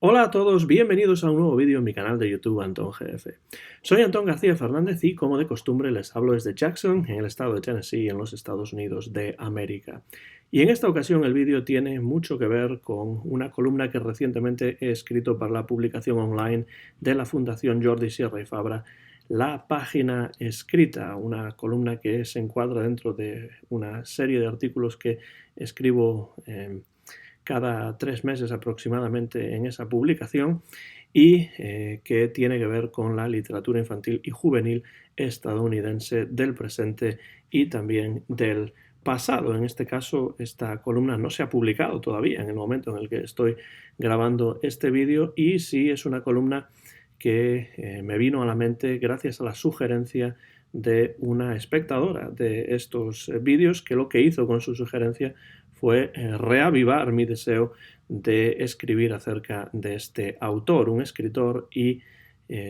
Hola a todos, bienvenidos a un nuevo vídeo en mi canal de YouTube Antón GF. Soy Antón García Fernández y como de costumbre les hablo desde Jackson, en el estado de Tennessee, en los Estados Unidos de América. Y en esta ocasión el vídeo tiene mucho que ver con una columna que recientemente he escrito para la publicación online de la Fundación Jordi Sierra y Fabra, La Página Escrita, una columna que se encuadra dentro de una serie de artículos que escribo cada 3 meses aproximadamente en esa publicación y que tiene que ver con la literatura infantil y juvenil estadounidense del presente y también del pasado. En este caso, esta columna no se ha publicado todavía en el momento en el que estoy grabando este vídeo y sí es una columna que me vino a la mente gracias a la sugerencia de una espectadora de estos vídeos que lo que hizo con su sugerencia fue reavivar mi deseo de escribir acerca de este autor, un escritor y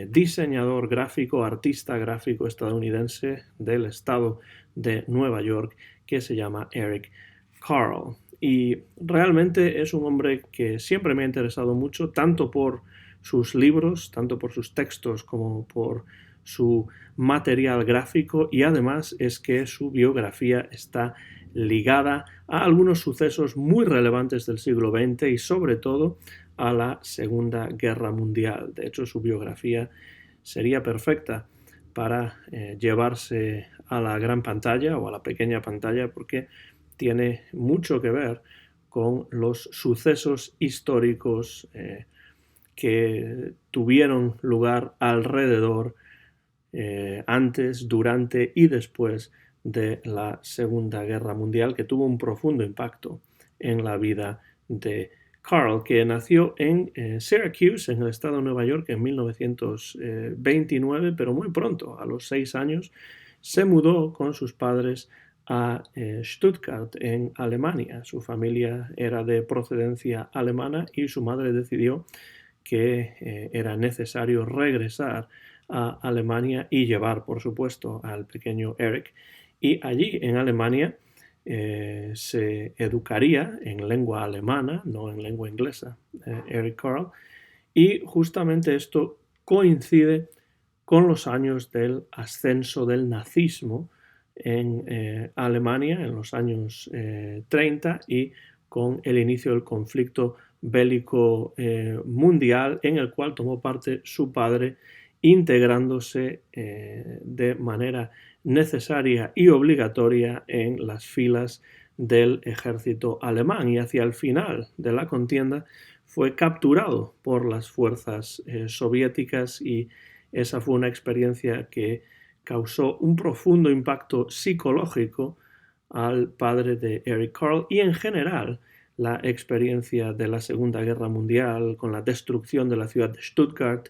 diseñador gráfico, artista gráfico estadounidense del estado de Nueva York que se llama Eric Carle. Y realmente es un hombre que siempre me ha interesado mucho, tanto por sus libros, tanto por sus textos como por su material gráfico, y además es que su biografía está ligada a algunos sucesos muy relevantes del siglo XX y sobre todo a la Segunda Guerra Mundial. De hecho, su biografía sería perfecta para llevarse a la gran pantalla o a la pequeña pantalla porque tiene mucho que ver con los sucesos históricos que tuvieron lugar alrededor, antes, durante y después de la Segunda Guerra Mundial, que tuvo un profundo impacto en la vida de Carl, que nació en Syracuse, en el estado de Nueva York, en 1929, pero muy pronto, a los 6 años, se mudó con sus padres a Stuttgart, en Alemania. Su familia era de procedencia alemana y su madre decidió que era necesario regresar a Alemania y llevar, por supuesto, al pequeño Eric. Y allí, en Alemania, se educaría en lengua alemana, no en lengua inglesa, Eric Carle. Y justamente esto coincide con los años del ascenso del nazismo en Alemania, en los años 30, y con el inicio del conflicto bélico mundial, en el cual tomó parte su padre, integrándose de manera necesaria y obligatoria en las filas del ejército alemán, y hacia el final de la contienda fue capturado por las fuerzas soviéticas, y esa fue una experiencia que causó un profundo impacto psicológico al padre de Eric Carle y en general la experiencia de la Segunda Guerra Mundial con la destrucción de la ciudad de Stuttgart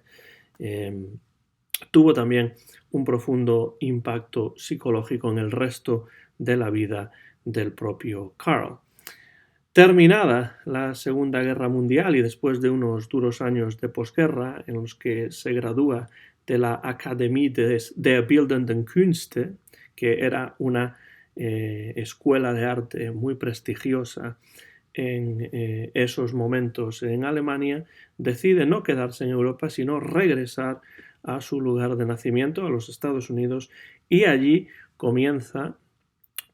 tuvo también un profundo impacto psicológico en el resto de la vida del propio Carle. Terminada la Segunda Guerra Mundial y después de unos duros años de posguerra en los que se gradúa de la Akademie der Bildenden Künste, que era una escuela de arte muy prestigiosa en esos momentos en Alemania, decide no quedarse en Europa, sino regresar a su lugar de nacimiento, a los Estados Unidos, y allí comienza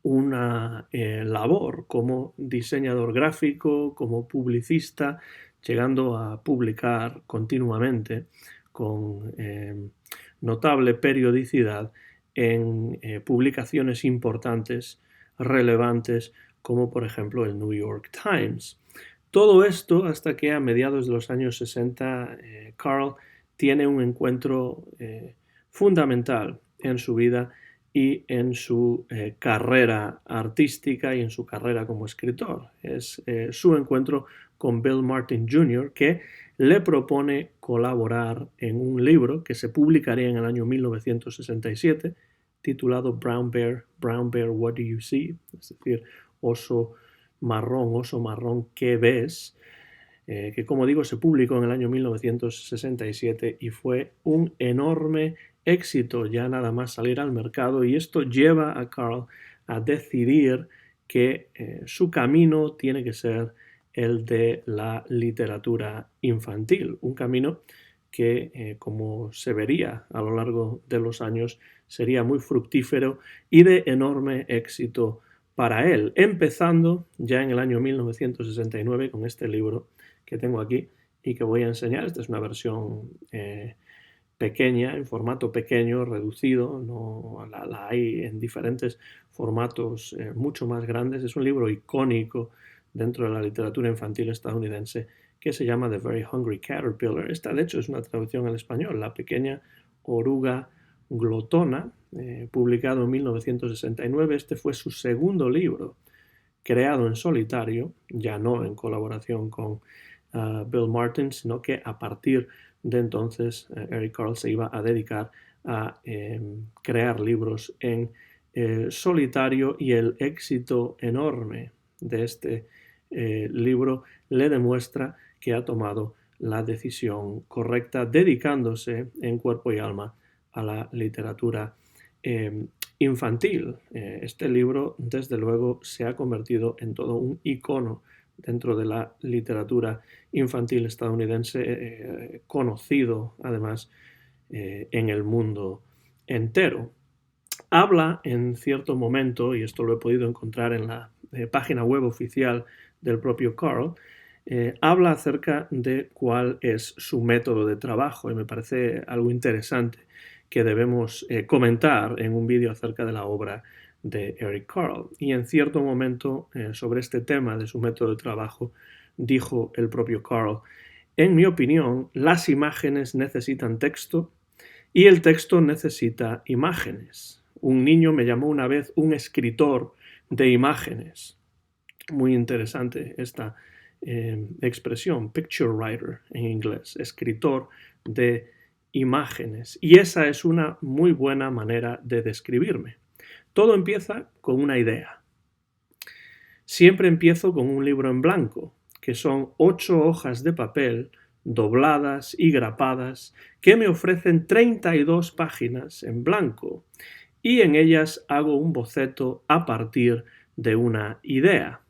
una labor como diseñador gráfico, como publicista, llegando a publicar continuamente con notable periodicidad en publicaciones importantes, relevantes, como por ejemplo el New York Times. Todo esto hasta que a mediados de los años 60 Carle tiene un encuentro fundamental en su vida y en su carrera artística y en su carrera como escritor. Es su encuentro con Bill Martin Jr., que le propone colaborar en un libro que se publicaría en el año 1967, titulado Brown Bear, What Do You See? Es decir, oso marrón, ¿qué ves? Que como digo se publicó en el año 1967 y fue un enorme éxito ya nada más salir al mercado, y esto lleva a Carle a decidir que su camino tiene que ser el de la literatura infantil, un camino que, como se vería a lo largo de los años, sería muy fructífero y de enorme éxito para él, empezando ya en el año 1969 con este libro que tengo aquí y que voy a enseñar. Esta es una versión pequeña, en formato pequeño, reducido, no, la hay en diferentes formatos mucho más grandes. Es un libro icónico dentro de la literatura infantil estadounidense que se llama The Very Hungry Caterpillar. Esta, de hecho, es una traducción al español, La pequeña oruga glotona, publicado en 1969. Este fue su segundo libro, creado en solitario, ya no en colaboración con Bill Martin, sino que a partir de entonces Eric Carle se iba a dedicar a crear libros en solitario, y el éxito enorme de este libro le demuestra que ha tomado la decisión correcta, dedicándose en cuerpo y alma a la literatura infantil. Este libro, desde luego, se ha convertido en todo un icono dentro de la literatura infantil estadounidense, conocido además en el mundo entero. Habla en cierto momento, y esto lo he podido encontrar en la página web oficial del propio Carle, habla acerca de cuál es su método de trabajo, y me parece algo interesante que debemos comentar en un vídeo acerca de la obra de Eric Carle. Y en cierto momento, sobre este tema de su método de trabajo, dijo el propio Carle: en mi opinión, las imágenes necesitan texto y el texto necesita imágenes. Un niño me llamó una vez un escritor de imágenes. Muy interesante esta expresión, picture writer en inglés, escritor de imágenes. Y esa es una muy buena manera de describirme. Todo empieza con una idea. Siempre empiezo con un libro en blanco, que son 8 hojas de papel dobladas y grapadas que me ofrecen 32 páginas en blanco, y en ellas hago un boceto a partir de una idea.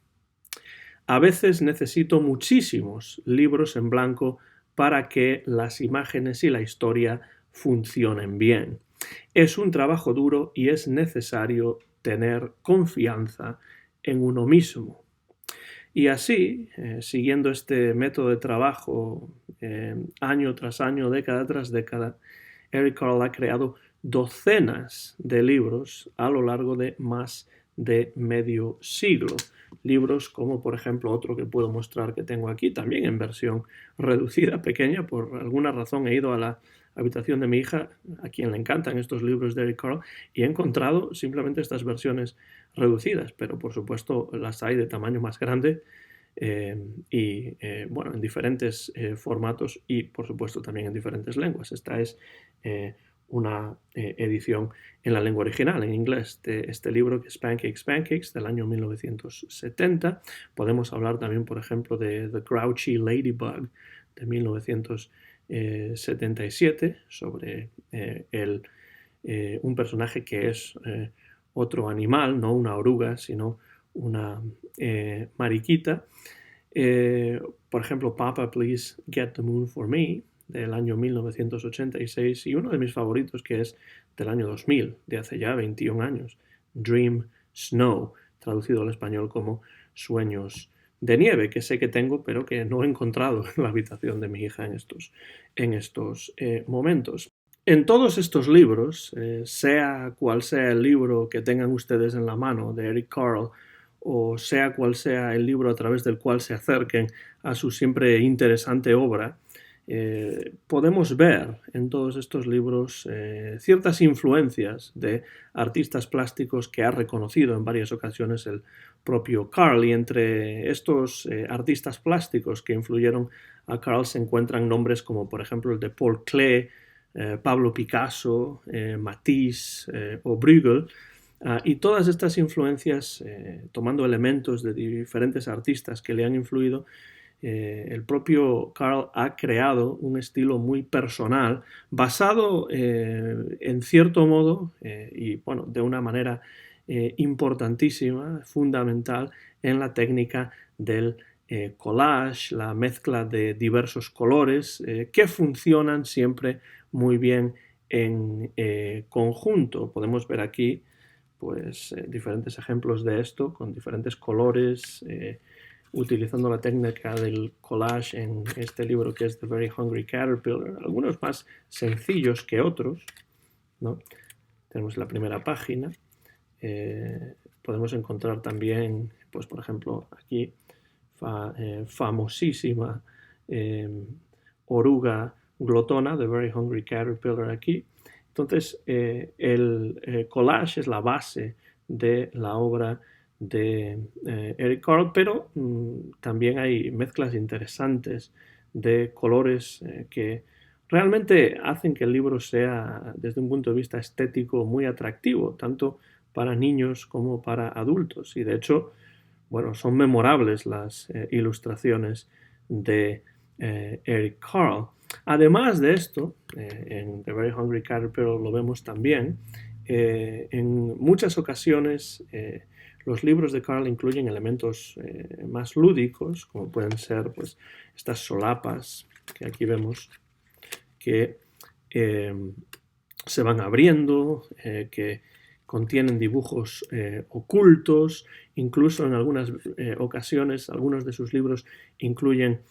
A veces necesito muchísimos libros en blanco para que las imágenes y la historia funcionen bien. Es un trabajo duro y es necesario tener confianza en uno mismo. Y así, siguiendo este método de trabajo año tras año, década tras década, Eric Carle ha creado docenas de libros a lo largo de más de medio siglo. Libros como, por ejemplo, otro que puedo mostrar que tengo aquí, también en versión reducida, pequeña. Por alguna razón he ido a la habitación de mi hija, a quien le encantan estos libros de Eric Carle, y he encontrado simplemente estas versiones reducidas, pero por supuesto las hay de tamaño más grande bueno, en diferentes formatos, y por supuesto también en diferentes lenguas. Esta es una edición en la lengua original, en inglés, de este libro, que es Pancakes, Pancakes, del año 1970. Podemos hablar también, por ejemplo, de The Grouchy Ladybug, de 1977, sobre un personaje que es otro animal, no una oruga, sino una mariquita. Por ejemplo, Papa, Please Get the Moon for Me, del año 1986, y uno de mis favoritos, que es del año 2000, de hace ya 21 años, Dream Snow, traducido al español como Sueños de nieve, que sé que tengo, pero que no he encontrado en la habitación de mi hija en estos momentos. En todos estos libros, sea cual sea el libro que tengan ustedes en la mano de Eric Carle, o sea cual sea el libro a través del cual se acerquen a su siempre interesante obra, podemos ver en todos estos libros ciertas influencias de artistas plásticos que ha reconocido en varias ocasiones el propio Carle. Y entre estos artistas plásticos que influyeron a Carle se encuentran nombres como, por ejemplo, el de Paul Klee, Pablo Picasso, Matisse o Bruegel. Y todas estas influencias, tomando elementos de diferentes artistas que le han influido, el propio Carle ha creado un estilo muy personal, basado en cierto modo, y bueno, de una manera importantísima, fundamental, en la técnica del collage, la mezcla de diversos colores que funcionan siempre muy bien en conjunto. Podemos ver aquí pues, diferentes ejemplos de esto con diferentes colores, utilizando la técnica del collage en este libro que es The Very Hungry Caterpillar, algunos más sencillos que otros, ¿no? Tenemos la primera página. Podemos encontrar también, pues por ejemplo, aquí famosísima oruga glotona, The Very Hungry Caterpillar aquí. Entonces, el collage es la base de la obra de Eric Carle, pero también hay mezclas interesantes de colores que realmente hacen que el libro sea, desde un punto de vista estético, muy atractivo, tanto para niños como para adultos. Y de hecho, bueno, son memorables las ilustraciones de Eric Carle. Además de esto, en The Very Hungry Caterpillar lo vemos también, en muchas ocasiones los libros de Carle incluyen elementos más lúdicos, como pueden ser pues, estas solapas que aquí vemos, que se van abriendo, que contienen dibujos ocultos, incluso en algunas ocasiones algunos de sus libros incluyen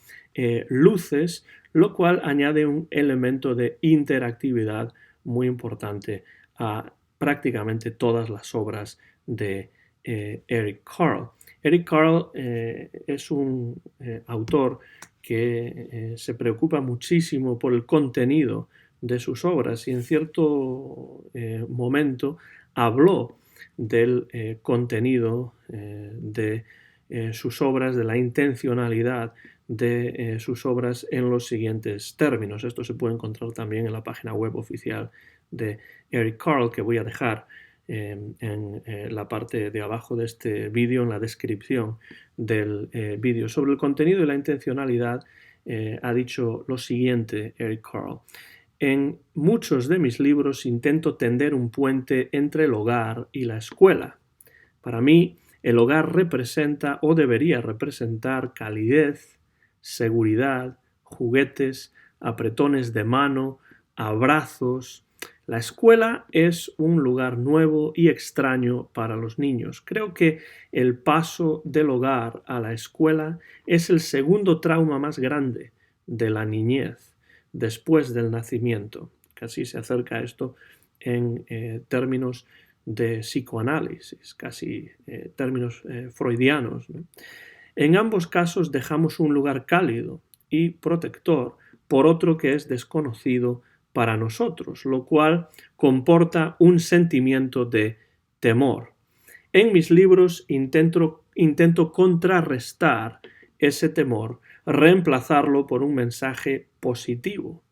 luces, lo cual añade un elemento de interactividad muy importante a prácticamente todas las obras de Eric Carle. Eric Carle es un autor que se preocupa muchísimo por el contenido de sus obras y en cierto momento habló del contenido de sus obras, de la intencionalidad de sus obras en los siguientes términos. Esto se puede encontrar también en la página web oficial de Eric Carle, que voy a dejar en la parte de abajo de este vídeo, en la descripción del vídeo. Sobre el contenido y la intencionalidad ha dicho lo siguiente Eric Carle: en muchos de mis libros intento tender un puente entre el hogar y la escuela. Para mí, el hogar representa o debería representar calidez, seguridad, juguetes, apretones de mano, abrazos. La escuela es un lugar nuevo y extraño para los niños. Creo que el paso del hogar a la escuela es el segundo trauma más grande de la niñez después del nacimiento. Casi se acerca a esto en términos de psicoanálisis, casi términos freudianos, ¿no? En ambos casos dejamos un lugar cálido y protector por otro que es desconocido para nosotros, lo cual comporta un sentimiento de temor. En mis libros intento contrarrestar ese temor, reemplazarlo por un mensaje positivo.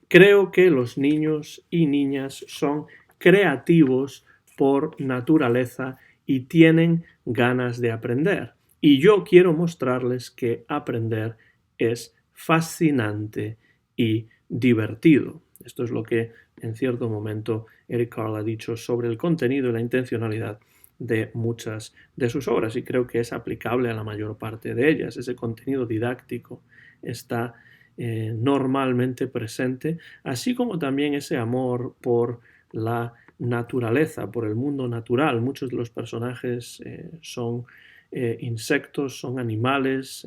Creo que los niños y niñas son creativos por naturaleza y tienen ganas de aprender. Y yo quiero mostrarles que aprender es fascinante y divertido. Esto es lo que en cierto momento Eric Carle ha dicho sobre el contenido y la intencionalidad de muchas de sus obras, y creo que es aplicable a la mayor parte de ellas. Ese contenido didáctico está normalmente presente, así como también ese amor por la naturaleza, por el mundo natural. Muchos de los personajes son insectos, son animales,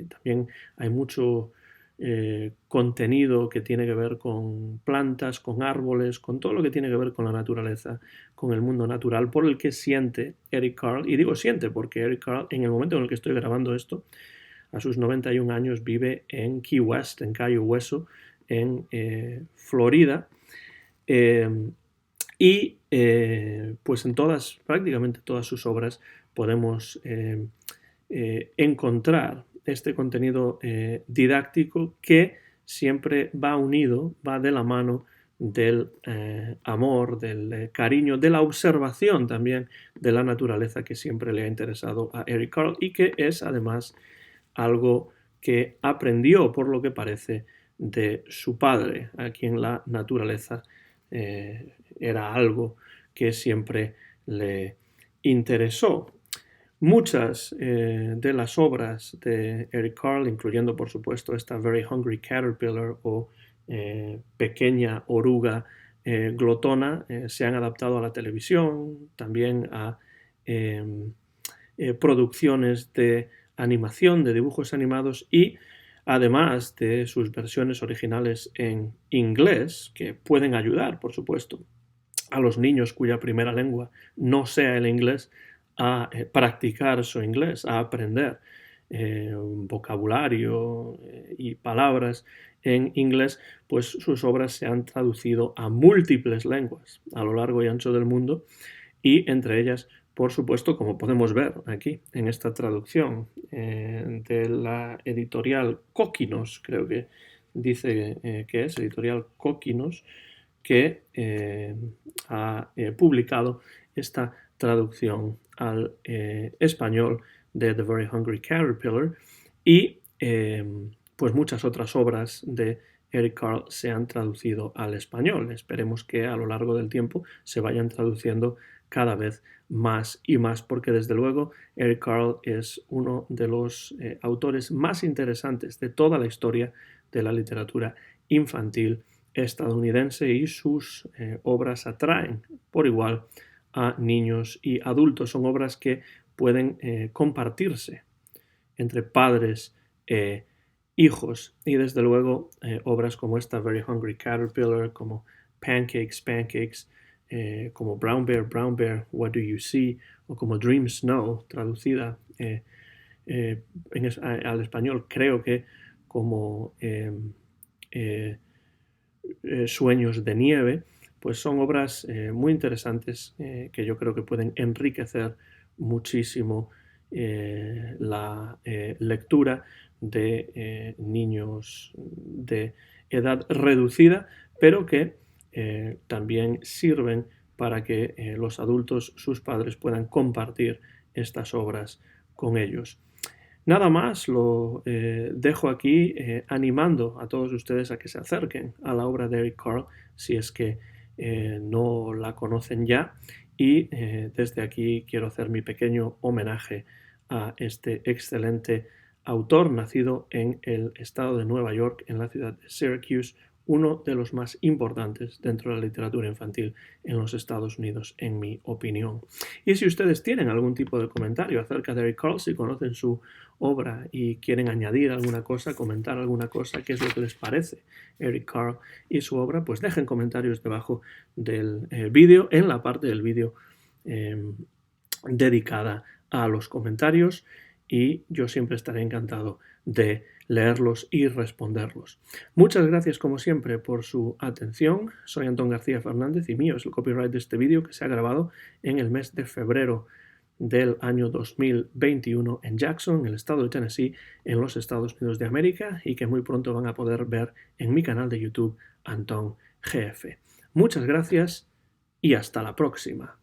también hay mucho contenido que tiene que ver con plantas, con árboles, con todo lo que tiene que ver con la naturaleza, con el mundo natural, por el que siente Eric Carle. Y digo siente porque Eric Carle, en el momento en el que estoy grabando esto, a sus 91 años vive en Key West, en Cayo Hueso, en Florida. Y pues en prácticamente todas sus obras podemos encontrar este contenido didáctico que siempre va unido, va de la mano del amor, del cariño, de la observación también de la naturaleza que siempre le ha interesado a Eric Carle y que es además algo que aprendió, por lo que parece, de su padre, a quien la naturaleza era algo que siempre le interesó. Muchas de las obras de Eric Carle, incluyendo por supuesto esta Very Hungry Caterpillar o Pequeña Oruga Glotona, se han adaptado a la televisión, también a producciones de animación, de dibujos animados, y además de sus versiones originales en inglés, que pueden ayudar, por supuesto, a los niños cuya primera lengua no sea el inglés, a practicar su inglés, a aprender vocabulario y palabras en inglés, pues sus obras se han traducido a múltiples lenguas a lo largo y ancho del mundo, y entre ellas, por supuesto, como podemos ver aquí en esta traducción de la editorial Cóquinos, creo que dice que es editorial Cóquinos, que ha publicado esta traducción al español de The Very Hungry Caterpillar, y pues muchas otras obras de Eric Carle se han traducido al español. Esperemos que a lo largo del tiempo se vayan traduciendo cada vez más y más, porque desde luego Eric Carle es uno de los autores más interesantes de toda la historia de la literatura infantil estadounidense, y sus obras atraen por igual a niños y adultos. Son obras que pueden compartirse entre padres e hijos, y desde luego obras como esta Very Hungry Caterpillar, como Pancakes, como Brown Bear, What Do You See, o como Dream Snow, traducida al español creo que como Sueños de Nieve, pues son obras muy interesantes que yo creo que pueden enriquecer muchísimo la lectura de niños de edad reducida, pero que también sirven para que los adultos, sus padres, puedan compartir estas obras con ellos. Nada más, lo dejo aquí animando a todos ustedes a que se acerquen a la obra de Eric Carle si es que no la conocen ya, y desde aquí quiero hacer mi pequeño homenaje a este excelente autor, nacido en el estado de Nueva York, en la ciudad de Syracuse, uno de los más importantes dentro de la literatura infantil en los Estados Unidos, en mi opinión. Y si ustedes tienen algún tipo de comentario acerca de Eric Carle, si conocen su obra y quieren añadir alguna cosa, comentar alguna cosa, qué es lo que les parece Eric Carle y su obra, pues dejen comentarios debajo del vídeo, en la parte del vídeo dedicada a los comentarios, y yo siempre estaré encantado de leerlos y responderlos. Muchas gracias como siempre por su atención. Soy Antón García Fernández y mío es el copyright de este vídeo, que se ha grabado en el mes de febrero del año 2021 en Jackson, en el estado de Tennessee, en los Estados Unidos de América, y que muy pronto van a poder ver en mi canal de YouTube Antón GF. Muchas gracias y hasta la próxima.